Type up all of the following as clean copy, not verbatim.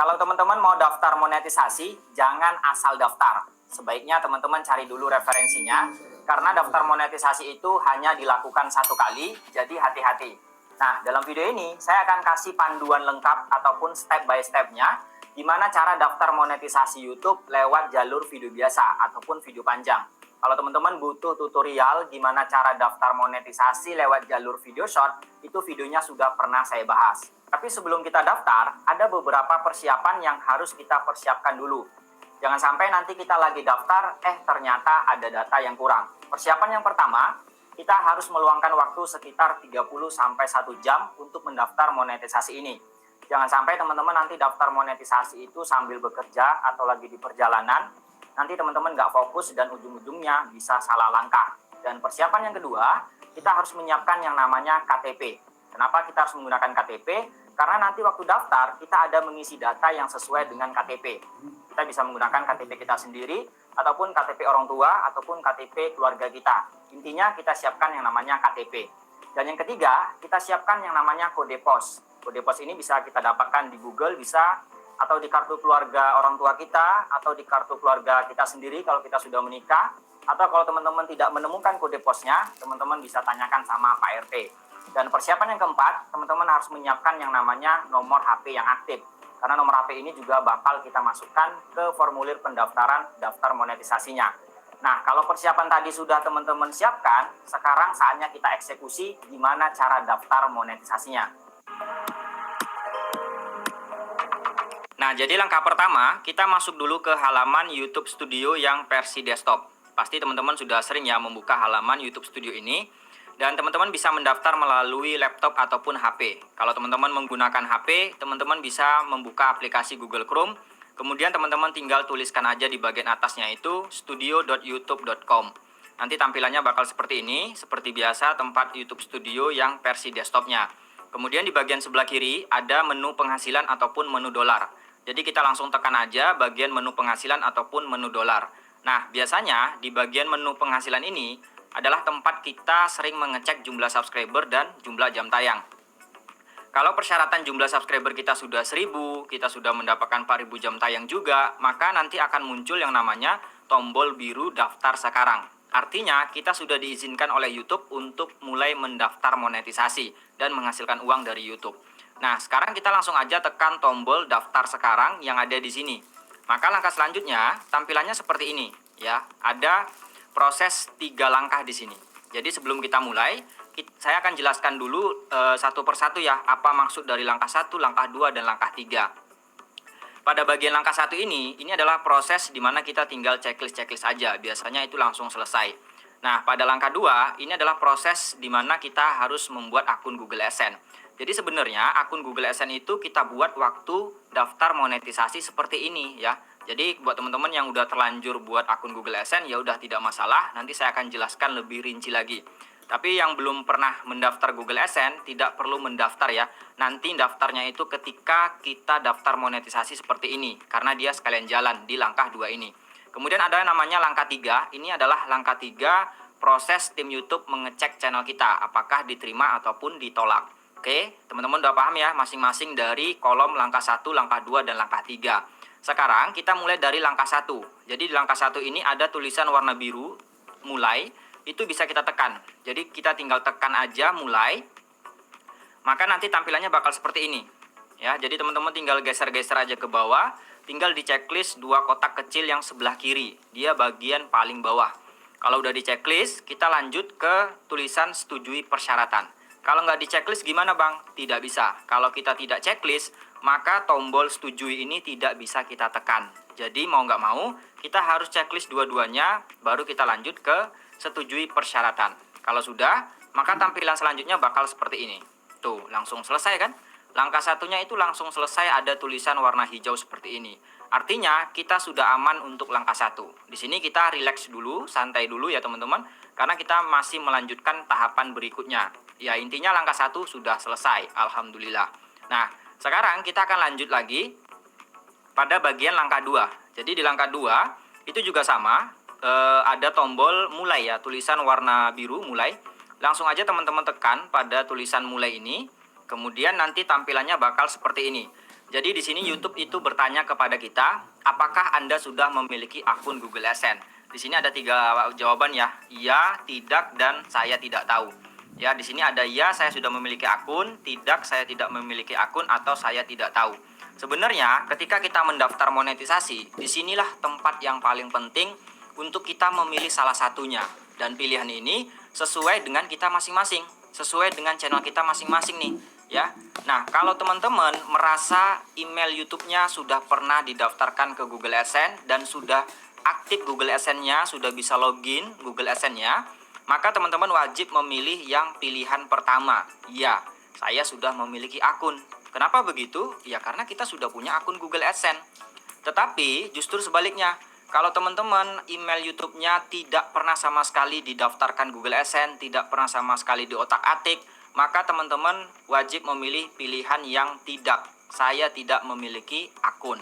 kalau teman-teman mau daftar monetisasi, jangan asal daftar. Sebaiknya teman-teman cari dulu referensinya, karena daftar monetisasi itu hanya dilakukan satu kali, jadi hati-hati. Nah, dalam video ini saya akan kasih panduan lengkap ataupun step by step-nya, gimana cara daftar monetisasi YouTube lewat jalur video biasa ataupun video panjang. Kalau teman-teman butuh tutorial gimana cara daftar monetisasi lewat jalur video short, itu videonya sudah pernah saya bahas. Tapi sebelum kita daftar, ada beberapa persiapan yang harus kita persiapkan dulu. Jangan sampai nanti kita lagi daftar, ternyata ada data yang kurang. Persiapan yang pertama, kita harus meluangkan waktu sekitar 30-1 jam untuk mendaftar monetisasi ini. Jangan sampai teman-teman nanti daftar monetisasi itu sambil bekerja atau lagi di perjalanan, nanti teman-teman nggak fokus dan ujung-ujungnya bisa salah langkah. Dan persiapan yang kedua, kita harus menyiapkan yang namanya KTP. Kenapa kita harus menggunakan KTP? Karena nanti waktu daftar, kita ada mengisi data yang sesuai dengan KTP. Kita bisa menggunakan KTP kita sendiri, ataupun KTP orang tua, ataupun KTP keluarga kita. Intinya kita siapkan yang namanya KTP. Dan yang ketiga, kita siapkan yang namanya kode pos. Kode pos ini bisa kita dapatkan di Google, bisa, atau di kartu keluarga orang tua kita, atau di kartu keluarga kita sendiri kalau kita sudah menikah, atau kalau teman-teman tidak menemukan kode posnya, teman-teman bisa tanyakan sama Pak RT. Dan persiapan yang keempat, teman-teman harus menyiapkan yang namanya nomor HP yang aktif. Karena nomor HP ini juga bakal kita masukkan ke formulir pendaftaran daftar monetisasinya. Nah, kalau persiapan tadi sudah teman-teman siapkan, sekarang saatnya kita eksekusi gimana cara daftar monetisasinya. Nah, jadi langkah pertama, kita masuk dulu ke halaman YouTube Studio yang versi desktop. Pasti teman-teman sudah sering ya membuka halaman YouTube Studio ini. Dan teman-teman bisa mendaftar melalui laptop ataupun HP. Kalau teman-teman menggunakan HP, teman-teman bisa membuka aplikasi Google Chrome. Kemudian teman-teman tinggal tuliskan aja di bagian atasnya itu studio.youtube.com. Nanti tampilannya bakal seperti ini, seperti biasa tempat YouTube Studio yang versi desktopnya. Kemudian di bagian sebelah kiri ada menu penghasilan ataupun menu dolar. Jadi kita langsung tekan aja bagian menu penghasilan ataupun menu dolar. Nah, biasanya di bagian menu penghasilan ini adalah tempat kita sering mengecek jumlah subscriber dan jumlah jam tayang. Kalau persyaratan jumlah subscriber kita sudah 1000, kita sudah mendapatkan 4000 jam tayang juga, maka nanti akan muncul yang namanya tombol biru daftar sekarang. Artinya kita sudah diizinkan oleh YouTube untuk mulai mendaftar monetisasi dan menghasilkan uang dari YouTube. Nah, sekarang kita langsung aja tekan tombol daftar sekarang yang ada di sini. Maka langkah selanjutnya tampilannya seperti ini, ya. Ada proses 3 langkah di sini. Jadi sebelum kita mulai, saya akan jelaskan dulu satu persatu ya, apa maksud dari langkah 1, langkah 2, dan langkah 3. Pada bagian langkah 1 ini adalah proses di mana kita tinggal checklist aja. Biasanya itu langsung selesai. Nah, pada langkah 2, ini adalah proses di mana kita harus membuat akun Google AdSense. Jadi sebenarnya akun Google AdSense itu kita buat waktu daftar monetisasi seperti ini ya. Jadi buat teman-teman yang udah terlanjur buat akun Google AdSense ya udah tidak masalah, nanti saya akan jelaskan lebih rinci lagi. Tapi yang belum pernah mendaftar Google AdSense tidak perlu mendaftar ya. Nanti daftarnya itu ketika kita daftar monetisasi seperti ini, karena dia sekalian jalan di langkah 2 ini. Kemudian ada namanya langkah 3, ini adalah langkah 3 proses tim YouTube mengecek channel kita, apakah diterima ataupun ditolak. Oke, teman-teman udah paham ya masing-masing dari kolom langkah 1, langkah 2, dan langkah 3. Sekarang kita mulai dari langkah 1. Jadi di langkah 1 ini ada tulisan warna biru, mulai, itu bisa kita tekan. Jadi kita tinggal tekan aja mulai, maka nanti tampilannya bakal seperti ini. Ya, jadi teman-teman tinggal geser-geser aja ke bawah, tinggal di checklist 2 kotak kecil yang sebelah kiri. Dia bagian paling bawah. Kalau udah di checklist, kita lanjut ke tulisan setujui persyaratan. Kalau nggak di checklist gimana bang? Tidak bisa. Kalau kita tidak checklist, maka tombol setujui ini tidak bisa kita tekan. Jadi mau nggak mau, kita harus checklist dua-duanya, baru kita lanjut ke setujui persyaratan. Kalau sudah, maka tampilan selanjutnya bakal seperti ini. Tuh, langsung selesai kan? Langkah satunya itu langsung selesai, ada tulisan warna hijau seperti ini. Artinya, kita sudah aman untuk langkah 1. Di sini kita relax dulu, santai dulu ya teman-teman, karena kita masih melanjutkan tahapan berikutnya. Ya, intinya langkah 1 sudah selesai, alhamdulillah. Nah, sekarang kita akan lanjut lagi pada bagian langkah 2. Jadi di langkah 2 itu juga sama, ada tombol mulai ya, tulisan warna biru mulai. Langsung aja teman-teman tekan pada tulisan mulai ini. Kemudian nanti tampilannya bakal seperti ini. Jadi di sini YouTube itu bertanya kepada kita, apakah Anda sudah memiliki akun Google AdSense? Di sini ada 3 jawaban ya, iya, tidak, dan saya tidak tahu. Ya, di sini ada iya, saya sudah memiliki akun, tidak, saya tidak memiliki akun, atau saya tidak tahu. Sebenarnya ketika kita mendaftar monetisasi, disinilah tempat yang paling penting untuk kita memilih salah satunya. Dan pilihan ini sesuai dengan kita masing-masing, sesuai dengan channel kita masing-masing nih. Ya, nah kalau teman-teman merasa email YouTube-nya sudah pernah didaftarkan ke Google AdSense dan sudah aktif Google AdSense-nya, sudah bisa login Google AdSense-nya, maka teman-teman wajib memilih yang pilihan pertama. Ya, saya sudah memiliki akun. Kenapa begitu? Ya karena kita sudah punya akun Google AdSense. Tetapi justru sebaliknya, kalau teman-teman email YouTube-nya tidak pernah sama sekali didaftarkan Google AdSense, tidak pernah sama sekali diotak-atik, maka teman-teman wajib memilih pilihan yang tidak. Saya tidak memiliki akun.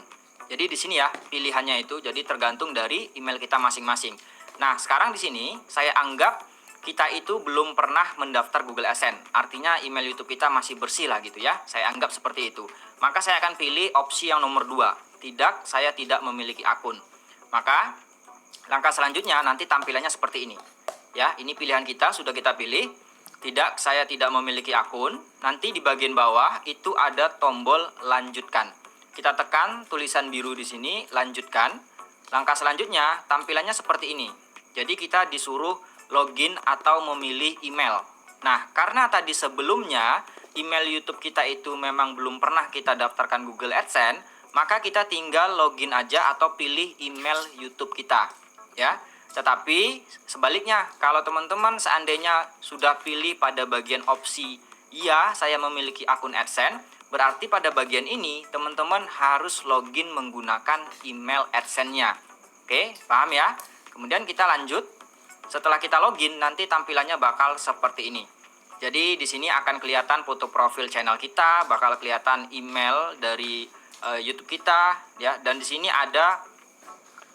Jadi di sini ya pilihannya itu, jadi tergantung dari email kita masing-masing. Nah, sekarang di sini saya anggap kita itu belum pernah mendaftar Google AdSense. Artinya email YouTube kita masih bersih lah gitu ya. Saya anggap seperti itu. Maka saya akan pilih opsi yang nomor 2. Tidak, saya tidak memiliki akun. Maka langkah selanjutnya nanti tampilannya seperti ini. Ya, ini pilihan kita sudah kita pilih. Tidak, saya tidak memiliki akun. Nanti di bagian bawah itu ada tombol lanjutkan. Kita tekan tulisan biru di sini, lanjutkan. Langkah selanjutnya tampilannya seperti ini. Jadi kita disuruh login atau memilih email. Nah, karena tadi sebelumnya email YouTube kita itu memang belum pernah kita daftarkan Google AdSense, maka kita tinggal login aja atau pilih email YouTube kita. Ya. Tetapi sebaliknya, kalau teman-teman seandainya sudah pilih pada bagian opsi iya, saya memiliki akun AdSense, berarti pada bagian ini teman-teman harus login menggunakan email AdSense-nya. Oke, paham ya? Kemudian kita lanjut. Setelah kita login, nanti tampilannya bakal seperti ini. Jadi di sini akan kelihatan foto profil channel kita, bakal kelihatan email dari YouTube kita, ya. Dan di sini ada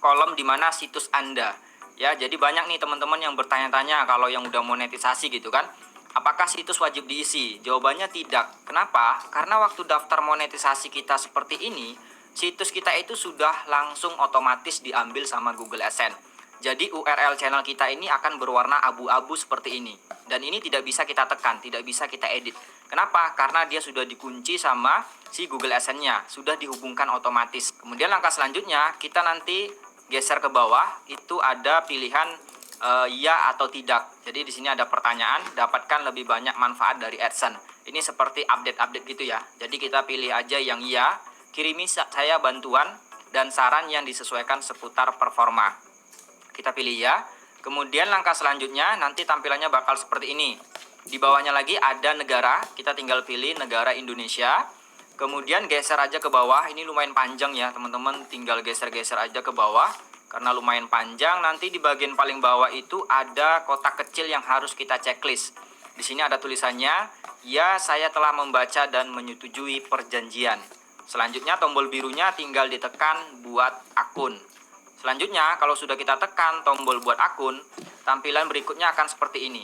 kolom di mana situs Anda. Ya, jadi banyak nih teman-teman yang bertanya-tanya kalau yang udah monetisasi gitu kan. Apakah situs wajib diisi? Jawabannya tidak. Kenapa? Karena waktu daftar monetisasi kita seperti ini, situs kita itu sudah langsung otomatis diambil sama Google AdSense. Jadi URL channel kita ini akan berwarna abu-abu seperti ini. Dan ini tidak bisa kita tekan, tidak bisa kita edit. Kenapa? Karena dia sudah dikunci sama si Google AdSense-nya, sudah dihubungkan otomatis. Kemudian langkah selanjutnya, kita nanti geser ke bawah, itu ada pilihan ya atau tidak. Jadi di sini ada pertanyaan, dapatkan lebih banyak manfaat dari AdSense. Ini seperti update-update gitu ya. Jadi kita pilih aja yang iya, kirimi saya bantuan dan saran yang disesuaikan seputar performa. Kita pilih ya. Kemudian langkah selanjutnya nanti tampilannya bakal seperti ini. Di bawahnya lagi ada negara, kita tinggal pilih negara Indonesia. Kemudian geser aja ke bawah, ini lumayan panjang ya teman-teman, tinggal geser-geser aja ke bawah. Karena lumayan panjang, nanti di bagian paling bawah itu ada kotak kecil yang harus kita checklist. Di sini ada tulisannya, ya saya telah membaca dan menyetujui perjanjian. Selanjutnya tombol birunya tinggal ditekan buat akun. Selanjutnya kalau sudah kita tekan tombol buat akun, tampilan berikutnya akan seperti ini.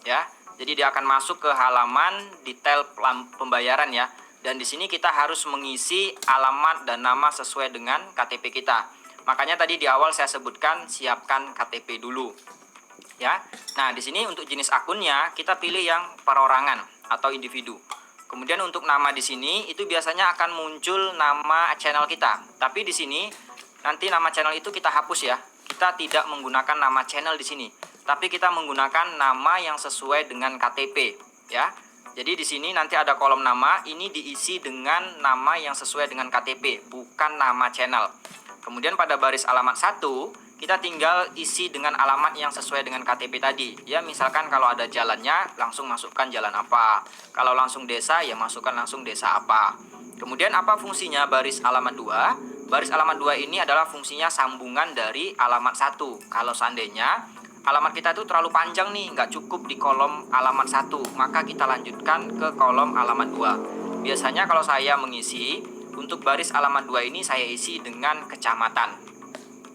Ya, jadi dia akan masuk ke halaman detail pembayaran ya. Dan di sini kita harus mengisi alamat dan nama sesuai dengan KTP kita. Makanya tadi di awal saya sebutkan siapkan KTP dulu. Ya. Nah, di sini untuk jenis akunnya kita pilih yang perorangan atau individu. Kemudian untuk nama di sini itu biasanya akan muncul nama channel kita. Tapi di sini nanti nama channel itu kita hapus ya. Kita tidak menggunakan nama channel di sini, tapi kita menggunakan nama yang sesuai dengan KTP, ya. Jadi di sini nanti ada kolom nama, ini diisi dengan nama yang sesuai dengan KTP, bukan nama channel. Kemudian pada baris alamat 1, kita tinggal isi dengan alamat yang sesuai dengan KTP tadi. Ya, misalkan kalau ada jalannya, langsung masukkan jalan apa. Kalau langsung desa, ya masukkan langsung desa apa. Kemudian apa fungsinya baris alamat 2? Baris alamat 2 ini adalah fungsinya sambungan dari alamat 1. Kalau seandainya alamat kita itu terlalu panjang nih, nggak cukup di kolom alamat 1, maka kita lanjutkan ke kolom alamat 2. Biasanya kalau saya mengisi, untuk baris alamat 2 ini saya isi dengan kecamatan.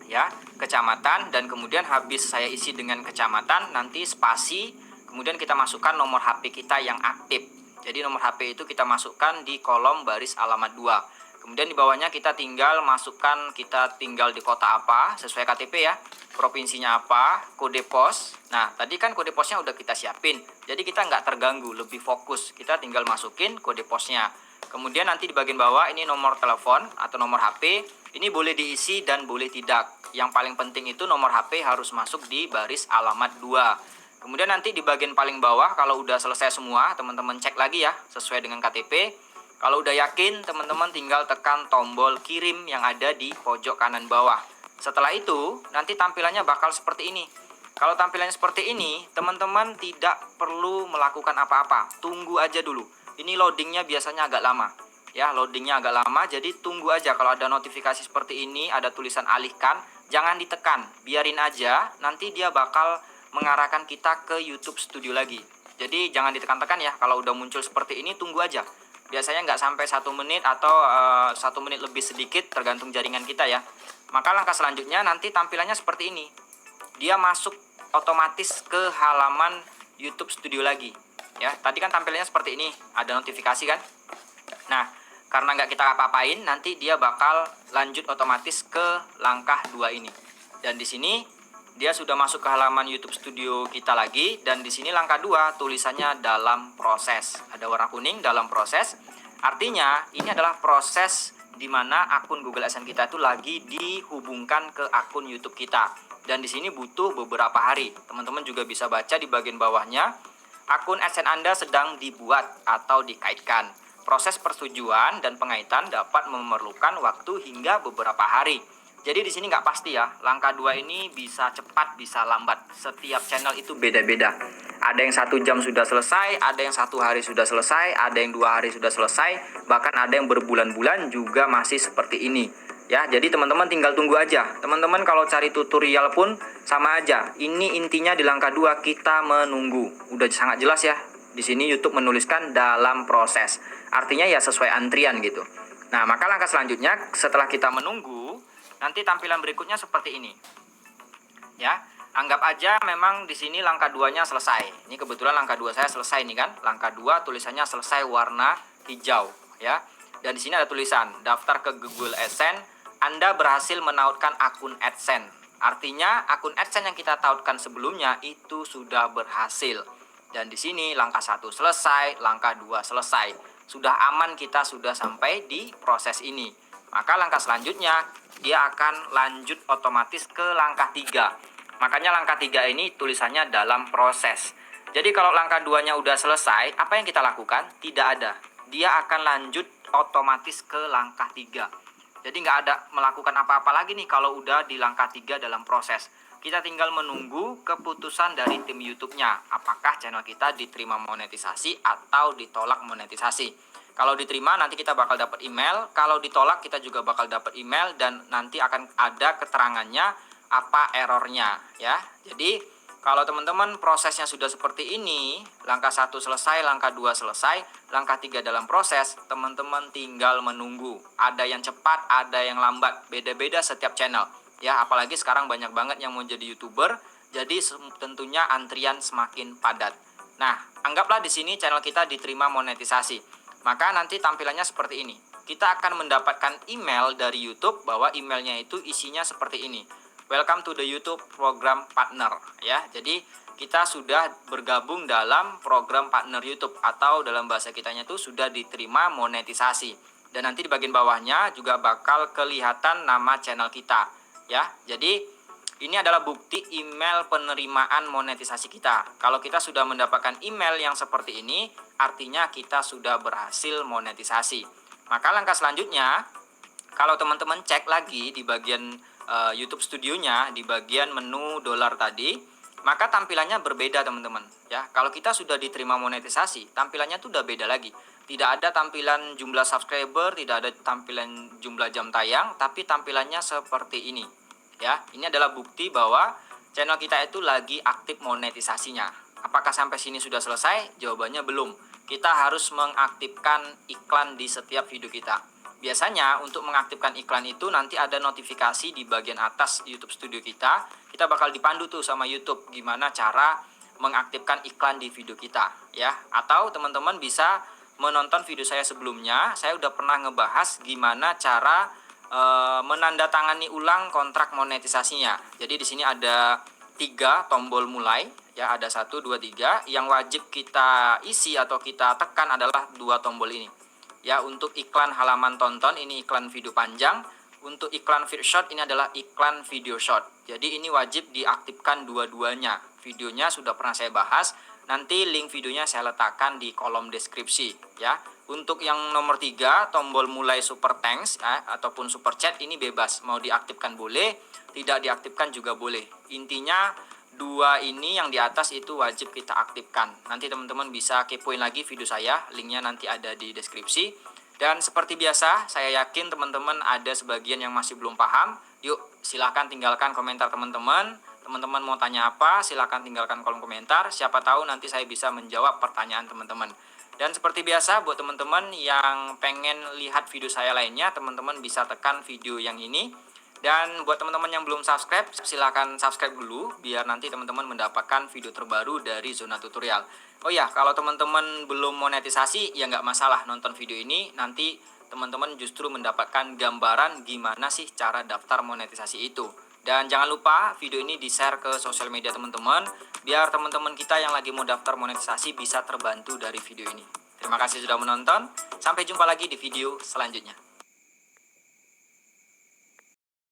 Ya, kecamatan, dan kemudian habis saya isi dengan kecamatan, nanti spasi, kemudian kita masukkan nomor HP kita yang aktif. Jadi nomor HP itu kita masukkan di kolom baris alamat 2. Kemudian di bawahnya kita tinggal masukkan, kita tinggal di kota apa, sesuai KTP ya. Provinsinya apa, kode pos. Nah, tadi kan kode posnya udah kita siapin. Jadi kita nggak terganggu, lebih fokus. Kita tinggal masukin kode posnya. Kemudian nanti di bagian bawah ini nomor telepon atau nomor HP. Ini boleh diisi dan boleh tidak. Yang paling penting itu nomor HP harus masuk di baris alamat 2. Kemudian nanti di bagian paling bawah kalau udah selesai semua, teman-teman cek lagi ya sesuai dengan KTP. Kalau udah yakin, teman-teman tinggal tekan tombol kirim yang ada di pojok kanan bawah. Setelah itu, nanti tampilannya bakal seperti ini. Kalau tampilannya seperti ini, teman-teman tidak perlu melakukan apa-apa. Tunggu aja dulu. Ini loadingnya biasanya agak lama. Ya, loadingnya agak lama, jadi tunggu aja. Kalau ada notifikasi seperti ini, ada tulisan alihkan, jangan ditekan. Biarin aja, nanti dia bakal mengarahkan kita ke YouTube Studio lagi. Jadi jangan ditekan-tekan ya. Kalau udah muncul seperti ini, tunggu aja. Biasanya nggak sampai 1 menit atau 1 menit lebih sedikit tergantung jaringan kita ya. Maka langkah selanjutnya nanti tampilannya seperti ini. Dia masuk otomatis ke halaman YouTube Studio lagi. Ya, tadi kan tampilannya seperti ini, ada notifikasi kan. Nah, karena nggak kita apa-apain, nanti dia bakal lanjut otomatis ke langkah 2 ini. Dan di sini dia sudah masuk ke halaman YouTube Studio kita lagi, dan di sini langkah 2 tulisannya dalam proses. Ada warna kuning, dalam proses. Artinya ini adalah proses di mana akun Google AdSense kita itu lagi dihubungkan ke akun YouTube kita. Dan di sini butuh beberapa hari. Teman-teman juga bisa baca di bagian bawahnya, akun AdSense Anda sedang dibuat atau dikaitkan. Proses persetujuan dan pengaitan dapat memerlukan waktu hingga beberapa hari. Jadi di sini nggak pasti ya, langkah 2 ini bisa cepat, bisa lambat. Setiap channel itu beda-beda. Ada yang 1 jam sudah selesai, ada yang 1 hari sudah selesai, ada yang 2 hari sudah selesai, bahkan ada yang berbulan-bulan juga masih seperti ini. Ya, jadi teman-teman tinggal tunggu aja. Teman-teman kalau cari tutorial pun sama aja. Ini intinya di langkah 2 kita menunggu. Udah sangat jelas ya. Di sini YouTube menuliskan dalam proses. Artinya ya sesuai antrian gitu. Nah, maka langkah selanjutnya setelah kita menunggu, nanti tampilan berikutnya seperti ini. Ya, anggap aja memang di sini langkah 2-nya selesai. Ini kebetulan langkah 2 saya selesai nih kan. Langkah 2 tulisannya selesai warna hijau ya. Dan di sini ada tulisan daftar ke Google AdSense, Anda berhasil menautkan akun AdSense. Artinya akun AdSense yang kita tautkan sebelumnya itu sudah berhasil. Dan di sini langkah 1 selesai, langkah 2 selesai. Sudah aman, kita sudah sampai di proses ini. Maka langkah selanjutnya dia akan lanjut otomatis ke langkah 3. Makanya langkah 3 ini tulisannya dalam proses. Jadi kalau langkah 2-nya udah selesai, apa yang kita lakukan? Tidak ada. Dia akan lanjut otomatis ke langkah 3. Jadi nggak ada melakukan apa-apa lagi nih kalau udah di langkah 3 dalam proses. Kita tinggal menunggu keputusan dari tim YouTube-nya. Apakah channel kita diterima monetisasi atau ditolak monetisasi. Kalau diterima nanti kita bakal dapat email, kalau ditolak kita juga bakal dapat email dan nanti akan ada keterangannya apa errornya ya. Jadi kalau teman-teman prosesnya sudah seperti ini, langkah 1 selesai, langkah 2 selesai, langkah 3 dalam proses, teman-teman tinggal menunggu. Ada yang cepat, ada yang lambat, beda-beda setiap channel. Ya, apalagi sekarang banyak banget yang mau jadi YouTuber, jadi tentunya antrian semakin padat. Nah, anggaplah di sini channel kita diterima monetisasi. Maka nanti tampilannya seperti ini. Kita akan mendapatkan email dari YouTube bahwa emailnya itu isinya seperti ini. Welcome to the YouTube Program Partner ya. Jadi kita sudah bergabung dalam program partner YouTube atau dalam bahasa kitanya itu sudah diterima monetisasi. Dan nanti di bagian bawahnya juga bakal kelihatan nama channel kita ya. Jadi ini adalah bukti email penerimaan monetisasi kita. Kalau kita sudah mendapatkan email yang seperti ini, artinya kita sudah berhasil monetisasi. Maka langkah selanjutnya, kalau teman-teman cek lagi di bagian YouTube Studionya, di bagian menu dolar tadi, maka tampilannya berbeda teman-teman. Ya, kalau kita sudah diterima monetisasi, tampilannya tuh udah beda lagi. Tidak ada tampilan jumlah subscriber, tidak ada tampilan jumlah jam tayang, tapi tampilannya seperti ini. Ya, ini adalah bukti bahwa channel kita itu lagi aktif monetisasinya. Apakah sampai sini sudah selesai? Jawabannya belum. Kita harus mengaktifkan iklan di setiap video kita. Biasanya untuk mengaktifkan iklan itu nanti ada notifikasi di bagian atas YouTube Studio kita. Kita bakal dipandu tuh sama YouTube gimana cara mengaktifkan iklan di video kita, ya. Atau teman-teman bisa menonton video saya sebelumnya, saya udah pernah ngebahas gimana cara menandatangani ulang kontrak monetisasinya. Jadi di sini ada 3 tombol mulai, ya ada 1, 2, 3. Yang wajib kita isi atau kita tekan adalah 2 tombol ini. Ya, untuk iklan halaman tonton ini iklan video panjang, untuk iklan feed shot ini adalah iklan video short. Jadi ini wajib diaktifkan dua-duanya. Videonya sudah pernah saya bahas. Nanti link videonya saya letakkan di kolom deskripsi ya. Untuk yang nomor 3, tombol mulai super thanks ya, ataupun super chat ini bebas. Mau diaktifkan boleh, tidak diaktifkan juga boleh. Intinya 2 ini yang di atas itu wajib kita aktifkan. Nanti teman-teman bisa kepoin lagi video saya, linknya nanti ada di deskripsi. Dan seperti biasa, saya yakin teman-teman ada sebagian yang masih belum paham. Yuk, silahkan tinggalkan komentar teman-teman. Teman-teman mau tanya apa, silahkan tinggalkan kolom komentar. Siapa tahu nanti saya bisa menjawab pertanyaan teman-teman. Dan seperti biasa, buat teman-teman yang pengen lihat video saya lainnya, teman-teman bisa tekan video yang ini. Dan buat teman-teman yang belum subscribe, silahkan subscribe dulu, biar nanti teman-teman mendapatkan video terbaru dari Zona Tutorial. Oh ya, kalau teman-teman belum monetisasi, ya nggak masalah nonton video ini. Nanti teman-teman justru mendapatkan gambaran gimana sih cara daftar monetisasi itu. Dan jangan lupa video ini di-share ke sosial media teman-teman, biar teman-teman kita yang lagi mau daftar monetisasi bisa terbantu dari video ini. Terima kasih sudah menonton, sampai jumpa lagi di video selanjutnya.